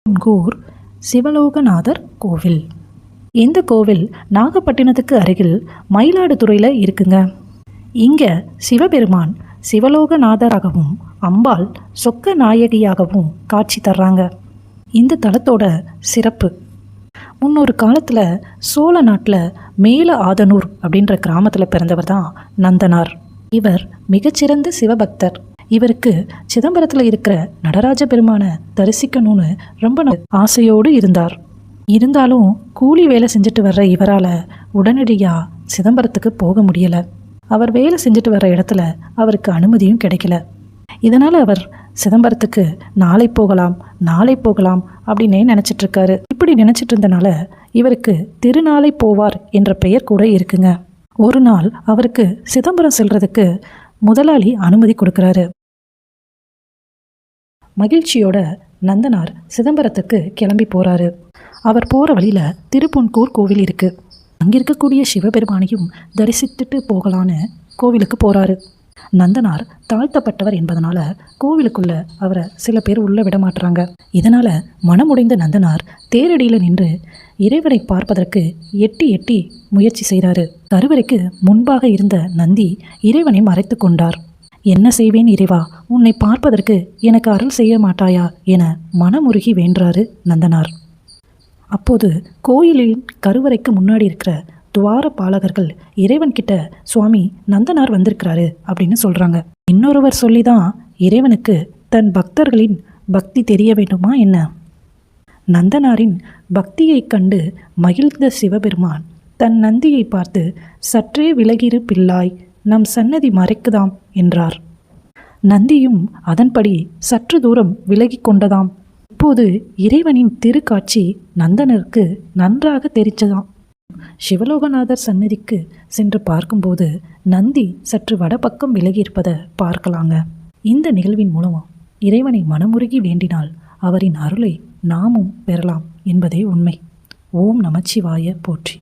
திருப்புன்கூர் சிவலோகநாதர் கோவில். இந்த கோவில் நாகப்பட்டினத்துக்கு அருகில் மயிலாடுதுறையில் இருக்குங்க. இங்கே சிவபெருமான் சிவலோகநாதராகவும் அம்பாள் சொக்க நாயகியாகவும் காட்சி தர்றாங்க. இந்த தலத்தோட சிறப்பு, முன்னொரு காலத்தில் சோழ நாட்டில் மேல ஆதனூர் அப்படின்ற கிராமத்தில் பிறந்தவர் தான் நந்தனார். இவர் மிகச்சிறந்த சிவபக்தர். இவருக்கு சிதம்பரத்தில் இருக்கிற நடராஜ பெருமானை தரிசிக்கணும்னு ரொம்ப ஆசையோடு இருந்தார். இருந்தாலும் கூலி வேலை செஞ்சுட்டு வர்ற இவரால் உடனடியாக சிதம்பரத்துக்கு போக முடியலை. அவர் வேலை செஞ்சுட்டு வர்ற இடத்துல அவருக்கு அனுமதியும் கிடைக்கல. இதனால் அவர் சிதம்பரத்துக்கு நாளை போகலாம் அப்படின்னே நினச்சிட்ருக்காரு. இப்படி நினச்சிட்டு இருந்தனால இவருக்கு திருநாளை போவார் என்ற பெயர் கூட இருக்குங்க. ஒரு நாள் அவருக்கு சிதம்பரம் செல்றதுக்கு முதலாளி அனுமதி கொடுக்குறாரு. மகிழ்ச்சியோட நந்தனார் சிதம்பரத்துக்கு கிளம்பி போகிறாரு. அவர் போகிற வழியில் திருப்புன்கூர் கோவில் இருக்குது. அங்கே இருக்கக்கூடிய சிவபெருமானையும் தரிசித்துட்டு போகலான்னு கோவிலுக்கு போகிறாரு. நந்தனார் தாழ்த்தப்பட்டவர் என்பதனால கோவிலுக்குள்ள அவரை சில பேர் உள்ள விட மாட்டுறாங்க. இதனால் மனமுடைந்த நந்தனார் தேரடியில் நின்று இறைவனை பார்ப்பதற்கு எட்டி முயற்சி செய்கிறாரு. கருவறைக்கு முன்பாக இருந்த நந்தி இறைவனை மறைத்து கொண்டார். என்ன செய்வேன் இறைவா, உன்னை பார்ப்பதற்கு எனக்கு அருள் செய்ய மாட்டாயா என மனமுருகி வேண்டாரு நந்தனார். அப்போது கோயிலின் கருவறைக்கு முன்னாடி இருக்கிற துவார பாலகர்கள் இறைவன்கிட்ட சுவாமி நந்தனார் வந்திருக்கிறாரு அப்படின்னு சொல்கிறாங்க. இன்னொருவர் சொல்லி தான் இறைவனுக்கு தன் பக்தர்களின் பக்தி தெரிய வேண்டுமா என்ன? நந்தனாரின் பக்தியை கண்டு மகிழ்ந்த சிவபெருமான் தன் நந்தியை பார்த்து, சற்றே விலகிரு பிள்ளாய், நம் சன்னதி மறைக்குதாம் என்றார். நந்தியும் அதன்படி சற்று தூரம் விலகி கொண்டதாம். இப்போது இறைவனின் திருக்காட்சி நந்தனருக்கு நன்றாக தெரிஞ்சதாம். சிவலோகநாதர் சன்னதிக்கு சென்று பார்க்கும்போது நந்தி சற்று வடபக்கம் விலகி இருப்பதை பார்க்கலாங்க. இந்த நிகழ்வின் மூலமாக இறைவனை மனமுருகி வேண்டினால் அவரின் அருளை நாமும் பெறலாம் என்பதே உண்மை. ஓம் நமச்சிவாய போற்றி.